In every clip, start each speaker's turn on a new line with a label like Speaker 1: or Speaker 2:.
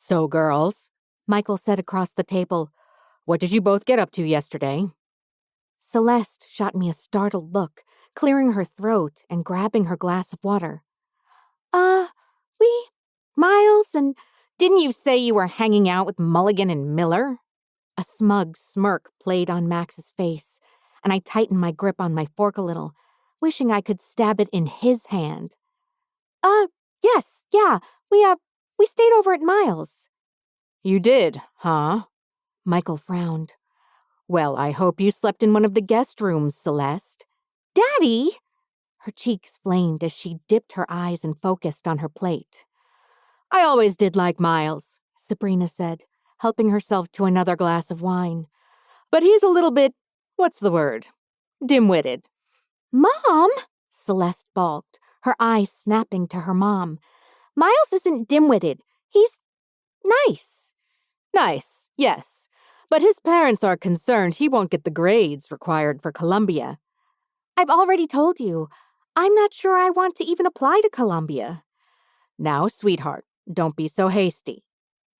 Speaker 1: So, girls, Michael said across the table, what did you both get up to yesterday? Celeste shot me a startled look, clearing her throat and grabbing her glass of water. Miles, and didn't you say you were hanging out with Mulligan and Miller? A smug smirk played on Max's face, and I tightened my grip on my fork a little, wishing I could stab it in his hand. Yes, yeah, we stayed over at Miles. You did, huh? Michael frowned. Well, I hope you slept in one of the guest rooms, Celeste. Daddy! Her cheeks flamed as she dipped her eyes and focused on her plate. I always did like Miles, Sabrina said, helping herself to another glass of wine. But he's a little bit, what's the word? Dim-witted. Mom! Celeste balked, her eyes snapping to her mom. Miles isn't dim-witted. He's nice. Nice, yes. But his parents are concerned he won't get the grades required for Columbia. I've already told you. I'm not sure I want to even apply to Columbia. Now, sweetheart, don't be so hasty.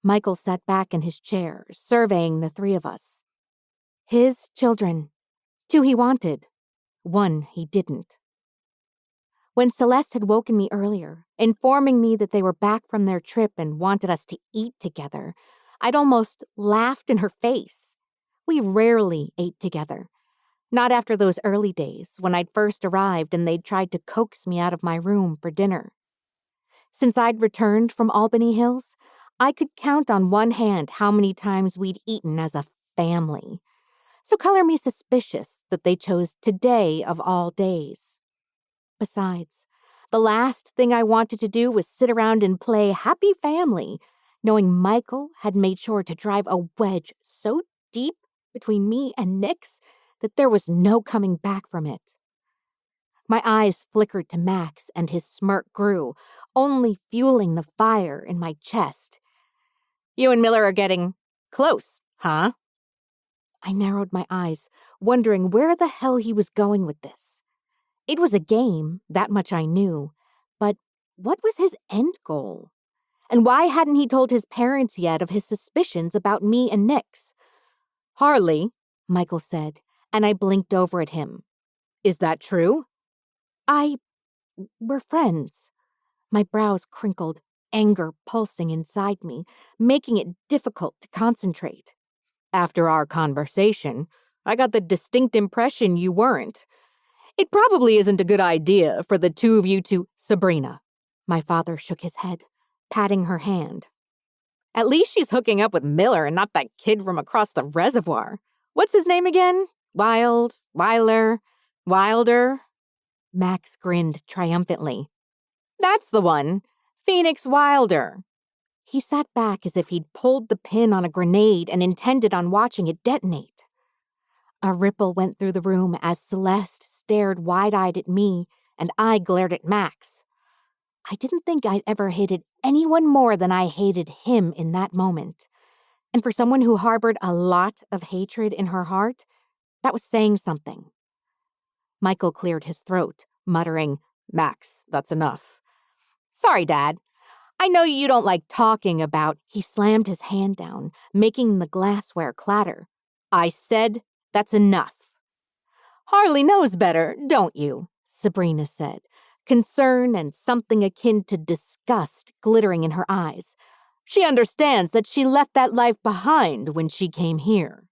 Speaker 1: Michael sat back in his chair, surveying the three of us. His children. 2 he wanted. 1 he didn't. When Celeste had woken me earlier, informing me that they were back from their trip and wanted us to eat together, I'd almost laughed in her face. We rarely ate together. Not after those early days, when I'd first arrived and they'd tried to coax me out of my room for dinner. Since I'd returned from Albany Hills, I could count on one hand how many times we'd eaten as a family. So color me suspicious that they chose today of all days. Besides, the last thing I wanted to do was sit around and play happy family, knowing Michael had made sure to drive a wedge so deep between me and Nix that there was no coming back from it. My eyes flickered to Max, and his smirk grew, only fueling the fire in my chest. You and Miller are getting close, huh? I narrowed my eyes, wondering where the hell he was going with this. It was a game, that much I knew, but what was his end goal? And why hadn't he told his parents yet of his suspicions about me and Nix? Harleigh, Michael said, and I blinked over at him. Is that true? We're friends. My brows crinkled, anger pulsing inside me, making it difficult to concentrate. After our conversation, I got the distinct impression you weren't. It probably isn't a good idea for the 2 of you to— Sabrina. My father shook his head, patting her hand. At least she's hooking up with Miller and not that kid from across the reservoir. What's his name again? Wilder? Max grinned triumphantly. That's the one. Phoenix Wilder. He sat back as if he'd pulled the pin on a grenade and intended on watching it detonate. A ripple went through the room as Celeste stared wide-eyed at me and I glared at Max. I didn't think I'd ever hated anyone more than I hated him in that moment. And for someone who harbored a lot of hatred in her heart, that was saying something. Michael cleared his throat, muttering, Max, that's enough. Sorry, Dad. I know you don't like talking about— He slammed his hand down, making the glassware clatter. I said that's enough. Harleigh knows better, don't you? Sabrina said, concern and something akin to disgust glittering in her eyes. She understands that she left that life behind when she came here.